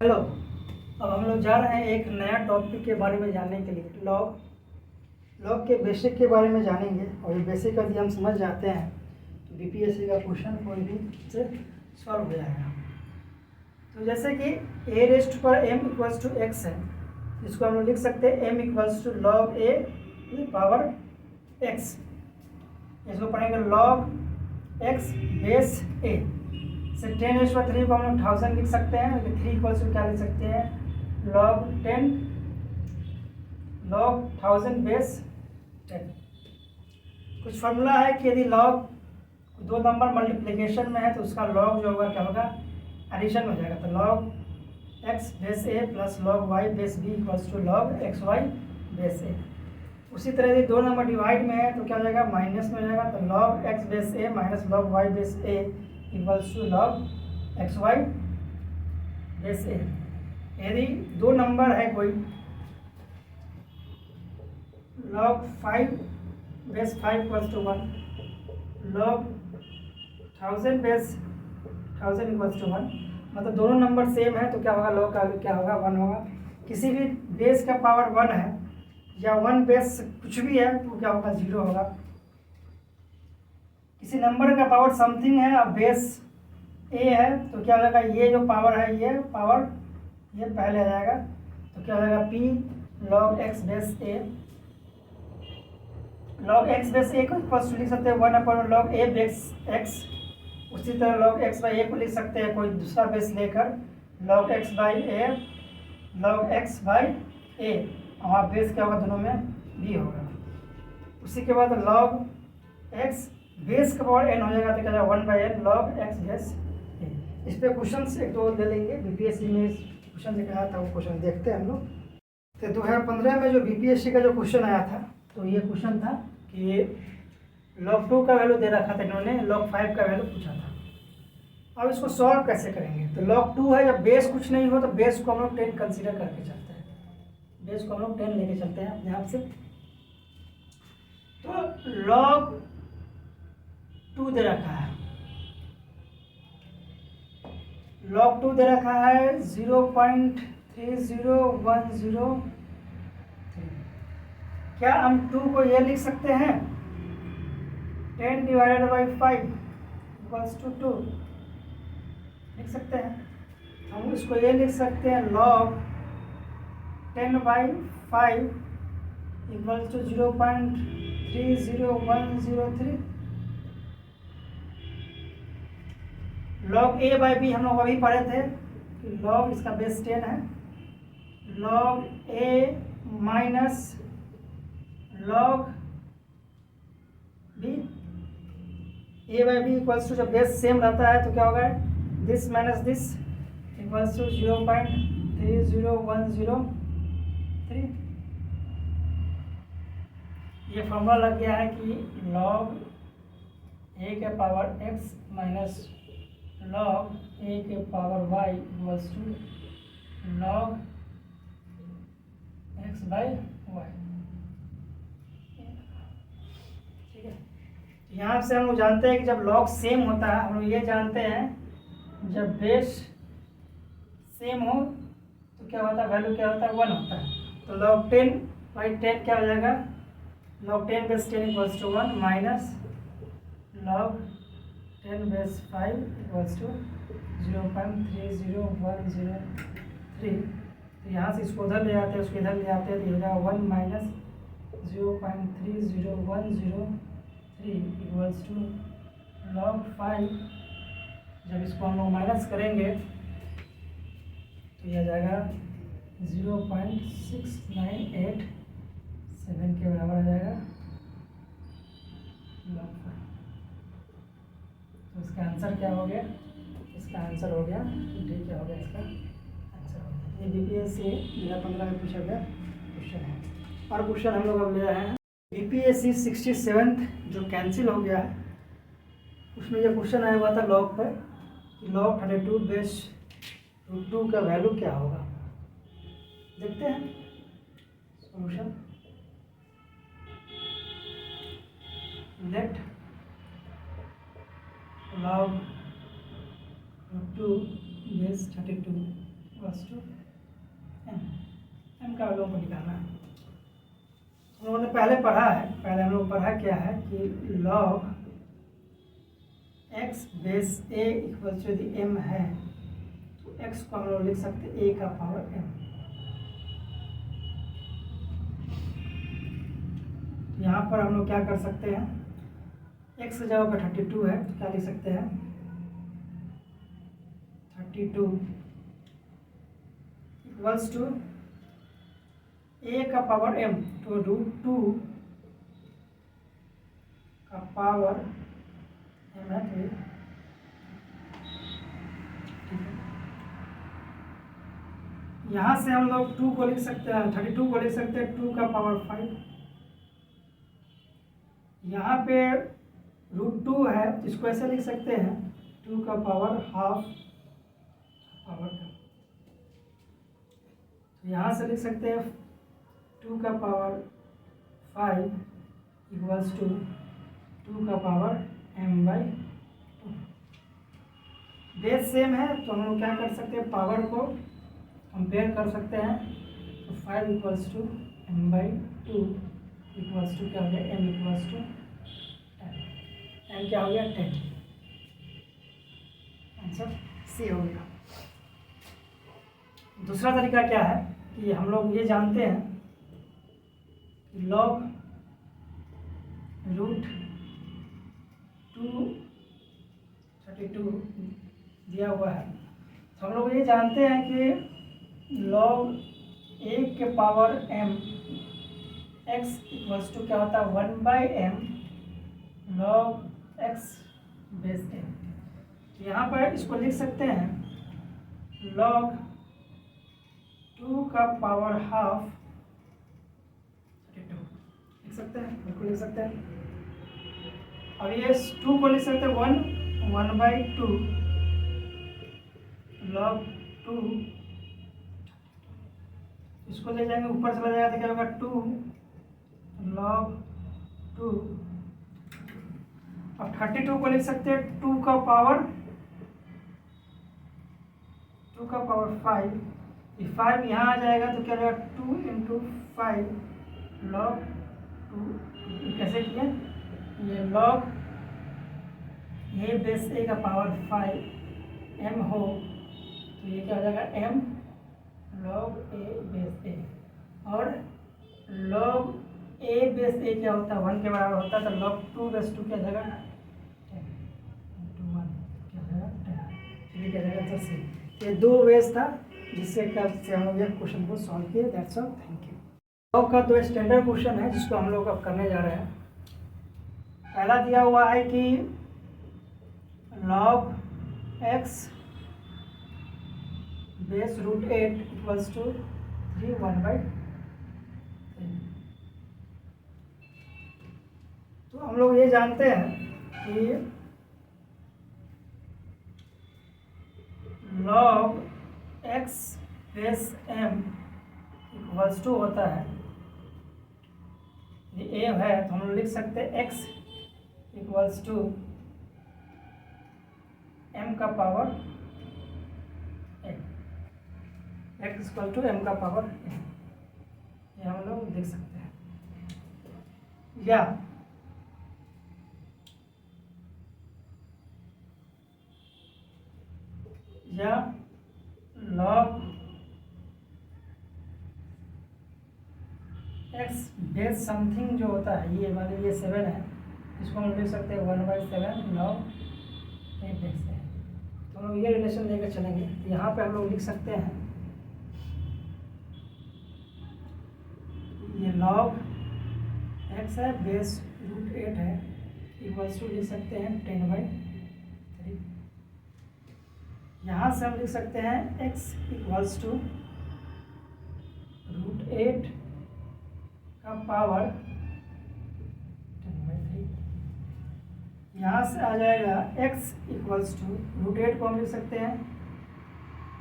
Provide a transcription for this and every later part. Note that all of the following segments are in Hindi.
हेलो। अब हम लोग जा रहे हैं एक नया टॉपिक के बारे में जानने के लिए। लॉग के बेसिक के बारे में जानेंगे, और ये बेसिक यदि हम समझ जाते हैं तो बीपीएससी का क्वेश्चन कोई भी से सॉल्व हो जाएगा। तो जैसे कि a रेस्ट पर m इक्वल्स टू एक्स है, इसको हम लोग लिख सकते हैं m equals to log a power x। इसको पढ़ेंगे लॉग x बेस a से 10⁻³ को हम लोग 1000 लिख सकते हैं। 3 इक्वल्स टू क्या लिख सकते हैं, लॉग 10 लॉग 1000 बेस 10। कुछ फॉर्मूला है कि यदि लॉग दो नंबर मल्टीप्लिकेशन में है तो उसका लॉग जो होगा क्या होगा, एडिशन हो जाएगा। तो log x base a plus log y base b equals to log xy base a। उसी तरह यदि दो नंबर डिवाइड में है तो क्या हो जाएगा, माइनस में हो जाएगा। तो log x base a minus log y base a equals to log xy base a। यदि दो नंबर है कोई, log 5 base 5 equals to 1, log 1000 base 1000 equals to 1, मतलब दोनों नंबर सेम है तो क्या होगा, लॉग का क्या होगा, 1 होगा। किसी भी बेस का पावर 1 है या 1 बेस कुछ भी है तो क्या होगा, 0 होगा। किसी नंबर का पावर समथिंग है और बेस a है तो क्या हो जाएगा, ये जो पावर है ये पावर ये पहले आ जाएगा। तो क्या हो जाएगा, p log x base a। Log x base a को इक्वल्स टू लिख सकते हैं 1 लॉग a बेस x। उसी तरह लॉग x बाई a को लिख सकते हैं कोई दूसरा बेस लेकर, log x by a log x by a। वहाँ बेस क्या होगा, दोनों में b होगा। उसी के बाद लॉग x बेस का पावर n हो जाएगा तो क्या जाएगा, 1/n log x base a। इस पर क्वेश्चन एक दो ले लेंगे, बीपीएससी में क्वेश्चन जो आया था वो क्वेश्चन देखते हैं हम लोग। तो 2015 में जो बीपीएससी का जो क्वेश्चन आया था तो ये क्वेश्चन था कि लॉग 2 का वैल्यू दे रखा था इन्होंने, लॉग 5 का वैल्यू पूछा था। अब इसको सॉल्व कैसे करेंगे, तो लॉग 2 है, जब बेस कुछ नहीं हो तो बेस को हम लोग 10 कंसिडर करके चलते हैं, बेस को हम लोग 10 लेके चलते हैं अपने आप से। तो लॉग 2 दे रखा है, लॉग 2 दे रखा है 0.30103। क्या हम 2 को ये लिख सकते हैं 10 डिवाइडेड बाई 5 इक्वल्स टू 2 लिख सकते हैं। हम इसको ये लिख सकते हैं log 10/5 equals to 0.30103। Log a by b हम लोग अभी पढ़े थे कि लॉग इसका बेस 10 है, log a minus log b, a by b equals to, जब बेस सेम रहता है तो क्या होगा, this minus this equals to 0.30103। ये फॉर्मूला लग गया है कि लॉग a के power x minus log a के power y equals to log x by y. ठीक है, यहाँ से हम लोग जानते हैं कि जब लॉग सेम होता है, हम लोग ये जानते हैं जब बेस सेम हो तो क्या होता है, वैल्यू क्या होता है, 1 होता है। तो लॉग 10/10 क्या हो जाएगा, log 10 base 10 equals to 1 minus log 10 base 5 equals to 0.30103। तो यहाँ से इसको उधर ले आते हैं, उसको इधर ले आते हैं तो हो जाएगा 1 माइनस 0.30103 इक्वल्स टू लॉग 5। जब इसको हम लोग माइनस करेंगे तो यह आ जाएगा 0.6987 के बराबर आ जाएगा लॉग 5। तो इसका आंसर क्या हो गया, इसका आंसर हो गया डी। क्या हो गया इसका आंसर हो गया। ये बीपीएससी 2015 में पूछा गया क्वेश्चन है। और क्वेश्चन हम लोग अब ले रहे हैं बीपीएससी 67 जो कैंसिल हो गया है, उसमें ये क्वेश्चन आया हुआ था लॉग पर, लॉग 32 बेस √2 का वैल्यू क्या होगा। देखते हैं solution. Let log √2 base 32 equals to m, m का वैल्यू हमको निकालना है। हम लोगों ने पहले हम लोग पढ़ा क्या है कि log x base a equals to यदि एम है तो एक्स को हम लोग लिख सकते हैं ए का पावर एम। यहाँ पर हम लोग क्या कर सकते हैं, एक्स की जगह पर 32 है तो क्या लिख सकते हैं 32 इक्वल्स टू ए का पावर एम, तो √2 का पावर एम है। तो यहाँ से हम लोग 2 को लिख सकते हैं, 32 को लिख सकते हैं 2 का पावर 5। यहाँ पे √2 है, इसको ऐसे लिख सकते हैं 2 का पावर हाफ पावर। तो यहाँ से लिख सकते हैं 2 का पावर 5 इक्वल्स टू 2 का पावर m/2। बेस सेम है तो हम लोग क्या कर सकते हैं, पावर को कंपेयर कर सकते हैं। तो 5 equals to m/2 equals to क्या हो गया, m इक्वल्स टू 10। m क्या हो गया 10, आंसर सी हो गया। दूसरा तरीका क्या है कि हम लोग ये जानते हैं कि लॉग √232 दिया हुआ है, तो हम लोग ये जानते हैं कि लॉग ए के power m x equals to क्या होता है 1/m लॉग x बेस ए। यहाँ पर इसको लिख सकते हैं लॉग 2 का पावर हाफ 32 लिख सकते हैं, बिल्कुल लिख सकते हैं। अब ये 2 को लिख सकते हैं 1/2 log 2, इसको ले जाएंगे ऊपर चला जाएगा तो क्या होगा 2 log 2। अब 32 को लिख सकते हैं 2 का पावर 5, ये 5 यहाँ आ जाएगा तो क्या हो जाएगा 2 × 5 log 2। कैसे किया, ये log ए बेस ए का पावर 5 m हो तो ये क्या हो जाएगा m log ए बेस ए। और log ए बेस ए क्या होता है 1 के बराबर होता है, तो log 2 बेस 2 क्या हो जाएगा 10 × 1 क्या हो जाएगा 10। चलिए क्या हो जाएगा आंसर सी। ये 2 वेज था जिससे हम लोग ये क्वेश्चन को सॉल्व किए। That's all, thank you. Log का तो स्टैंडर्ड क्वेश्चन है जिसको हम लोग अब करने जा रहे हैं। पहला दिया हुआ है कि log x base √8 equals to 3 1/3। तो हम लोग ये जानते हैं कि log x base m equals to होता है, ये a है तो हम लोग लिख सकते हैं x इक्वल्स टू m का power n, x equal to m का पावर n, ये हम लोग देख सकते हैं। या log x बेस समथिंग जो होता है, ये मान लीजिए 7 है, इसको हम लिख सकते हैं 1/7 log x है। तो हम लोग ये रिलेशन लेकर चलेंगे। यहाँ पे हम लोग लिख सकते हैं ये log x है बेस √8 है इक्वल्स टू लिख सकते हैं 10/3। यहाँ से हम लिख सकते हैं x इक्वल्स टू √8 का पावर 10/3। यहाँ से आ जाएगा x इक्वल्स टू √8 को हम लिख सकते हैं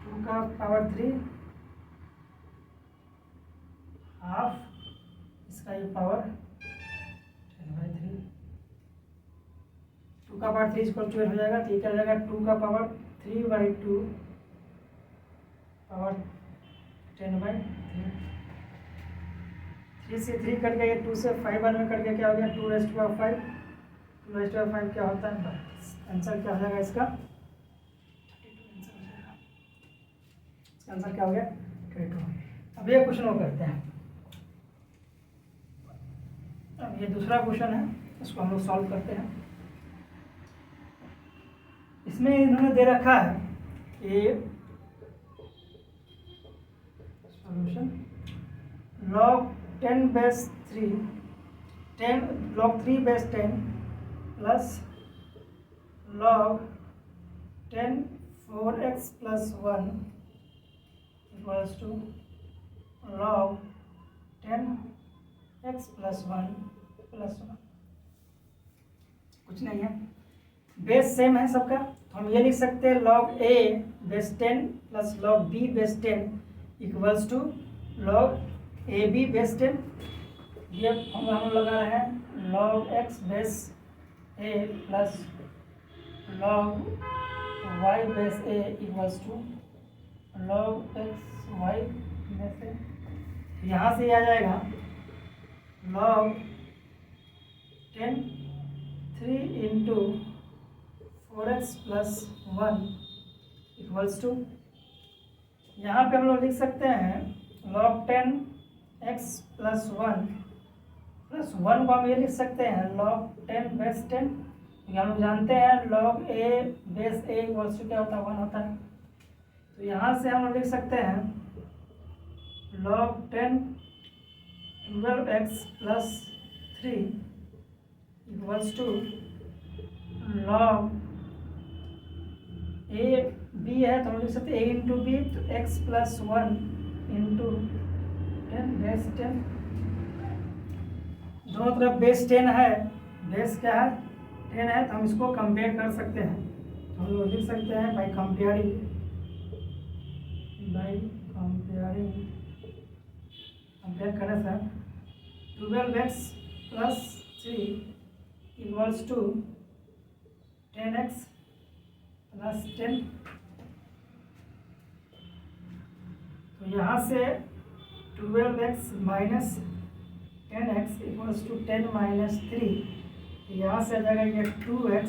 2 का पावर 3 हाफ इसका ये पावर 10/3। 2 का पावर 3 इक्वल टू 8 हो जाएगा, तो ये क्या हो जाएगा 2 का पावर 3/2 पावर 10/3। 3 से 3 कट गया, 2 से 5 बार में कट गया, क्या हो गया 2⁵5। 2⁵5 क्या होता है 32। आंसर क्या हो जाएगा इसका 32 आंसर हो जाएगा। इसका आंसर क्या हो गया 32। अब ये क्वेश्चन वो करते हैं। अब ये दूसरा क्वेश्चन है, इसको हम लोग सॉल्व करते हैं। इसमें इन्होंने दे रखा है कि solution log 10/3 log 3/10 plus log 10 4x plus 1 equals to log 10x plus 1 plus 1। कुछ नहीं है, बेस सेम है सबका, तो हम ये लिख सकते हैं log a/10 plus log b/10 equals to log ab/10। ये हम लगा रहे हैं log x/a plus log y/a equals to log xy में से यहाँ से आ जाएगा log 10 3 into 4x plus 1 equals to, यहाँ पे हम लोग लिख सकते हैं log 10x प्लस 1 प्लस 1 को हम ये लिख सकते हैं log 10/10। हम लोग जानते हैं log a/a इक्वल्स टू क्या होता है 1 होता है। तो यहाँ से हम लोग लिख सकते हैं log 10 12x plus 3 equals to log a b है तो हम लिख सकते हैं a इंटू बी, तो x प्लस 1 इंटू 10/10। दोनों तरफ बेस 10 है, बेस क्या है 10 है, तो हम इसको कंपेयर कर सकते हैं। तो हम लोग लिख सकते हैं बाई कंपेयरिंग कंपेयर करने से 12x plus 3 equals to 10x plus 10। तो यहाँ से 12x minus 10x equals to 10 minus 3। यहाँ से आ जाएगा ये 2x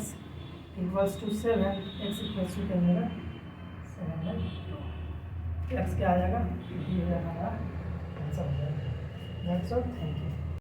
equals to 7, x equals to क्या जाएगा 7/2। x क्या आ जाएगा, ये हमारा आंसर हो जाएगा। Thank you.